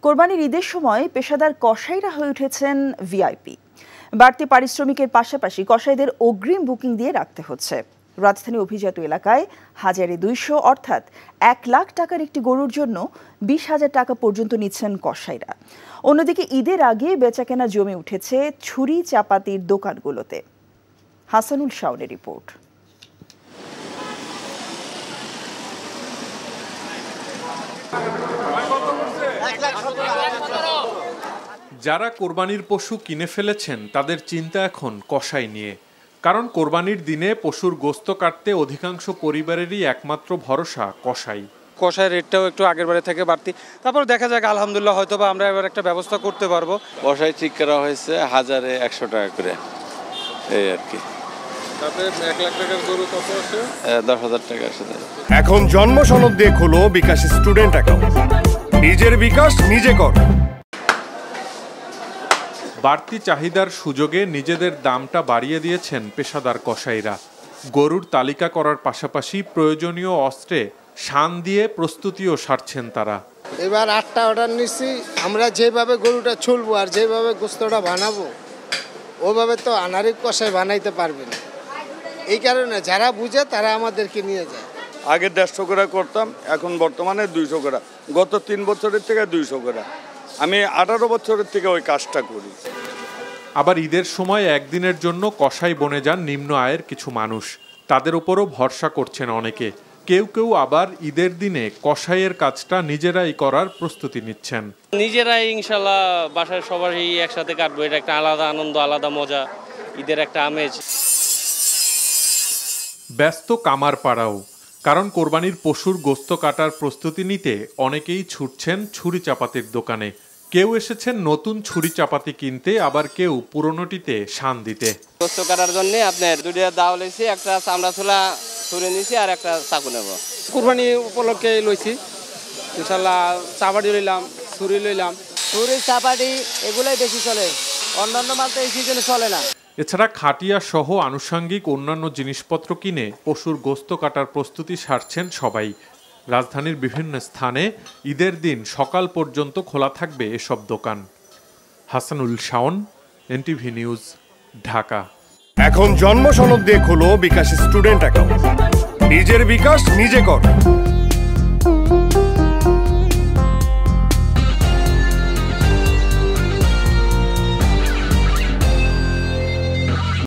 কোরবানির ঈদের সময় পেশাদার কসাইরা হয়ে উঠেছেন ভিআইপি। বাড়তি পারিশ্রমিকের পাশাপাশি কসাইদের অগ্রিম বুকিং দিয়ে রাখতে হচ্ছে। রাজধানী অভিজাত এলাকায় 1200 অর্থাৎ 1 লাখ টাকার একটি গরুর জন্য 20,000 টাকা পর্যন্ত নিচ্ছেন কসাইরা। অন্যদিকে ঈদের আগে বেচাকেনা জমে উঠেছে ছুরি চাপাতির দোকানগুলোতে। হাসানুল শাওনের রিপোর্ট। যারা কোরবানির পশু কিনে ফেলেছেন তাদের চিন্তা এখন কসাই নিয়ে, কারণ কোরবানির দিনে পশুর গোশত কাটতে অধিকাংশ পরিবারেরই একমাত্র ভরসা কসাই। কসাই রেটটাও একটু আগের বারে থেকে বাড়তি, তারপর দেখা যাক আলহামদুলিল্লাহ হয়তো বা আমরা এবার একটা ব্যবস্থা করতে পারবো। কসাই ঠিক করা হয়েছে 1000-100 টাকা করে, এই আর কি। 1 লাখ টাকার গরু কত আছে? 10,000 টাকা আছে। এখন জন্ম সনদ দিয়ে খোলো বিকাশ স্টুডেন্ট অ্যাকাউন্ট। নিজের বিকাশ নিজে কর। বাড়তি চাহিদার সুযোগে নিজেদের দামটা বাড়িয়ে দিয়েছেন পেশাদার কসাইরা। গরুর তালিকা করার পাশাপাশি প্রয়োজনীয় অস্ত্রে শান দিয়ে প্রস্তুতিও সারছেন তারা। এবার 8টা অর্ডার নিচ্ছি। আমরা যেভাবে গরুটা ছুলবো আর যেভাবে গোস্তটা বানাবো ওভাবে তো আনারি কসাই বানাইতে পারবে না। এই কারণে যারা বুঝে তারা আমাদেরকে নিয়ে যায়। আগে 150 করে করতাম, এখন বর্তমানে 200 করে। গত 3 বছরের থেকে 200 করে। আমি 18 বছরের থেকে ওই কাজটা করি। আবার ঈদের সময় একদিনের জন্য কসাই বনে যান নিম্ন আয়ের কিছু মানুষ। তাদের উপরও ভরসা করছেন অনেকে। কেউ কেউ আবার ঈদের দিনে কসাইয়ের কাজটা নিজেরাই করার প্রস্তুতি নিচ্ছেন। নিজেরাই ইনশাল্লাহ বাসায় সবারই একসাথে কাটবো, এটা একটা আলাদা আনন্দ, আলাদা মজা, ঈদের একটা আমেজ। ব্যস্ত কামার পাড়াও, কারণ কোরবানির পশুর গোশত কাটার প্রস্তুতি নিতে অনেকেই ছুটছেন ছুরি চাপাতির দোকানে। কেউ এসেছেন নতুন ছুরি চাপাতি কিনতে, আবার কেউ পুরনোটিতে শান দিতে। গোশত কাটার জন্য আপনার 2টা দাও লইছি, একটা চামড়া ছোলা ছুরি নিছি আর একটা চাকু নেব। কুরবানি উপলক্ষে লইছি ইনশাল্লাহ। চাপাটি লইলাম, ছুরি লইলাম। ছুরি চাপাটি এগুলাই বেশি চলে, অন্যান্য মাল তো এই সিজনে চলে না। এছাড়া খাটিয়া সহ আনুষঙ্গিক অন্যান্য জিনিসপত্র কিনে পশুর গোশত কাটার প্রস্তুতি সারছেন সবাই। রাজধানীর বিভিন্ন স্থানে ঈদের দিন সকাল পর্যন্ত খোলা থাকবে এসব দোকান। Hasanul Shaon, NTV news, Dhaka. এখন জন্ম সনদ দিয়ে খোলো বিকাশ স্টুডেন্ট অ্যাকাউন্ট। নিজের বিকাশ নিজে কর।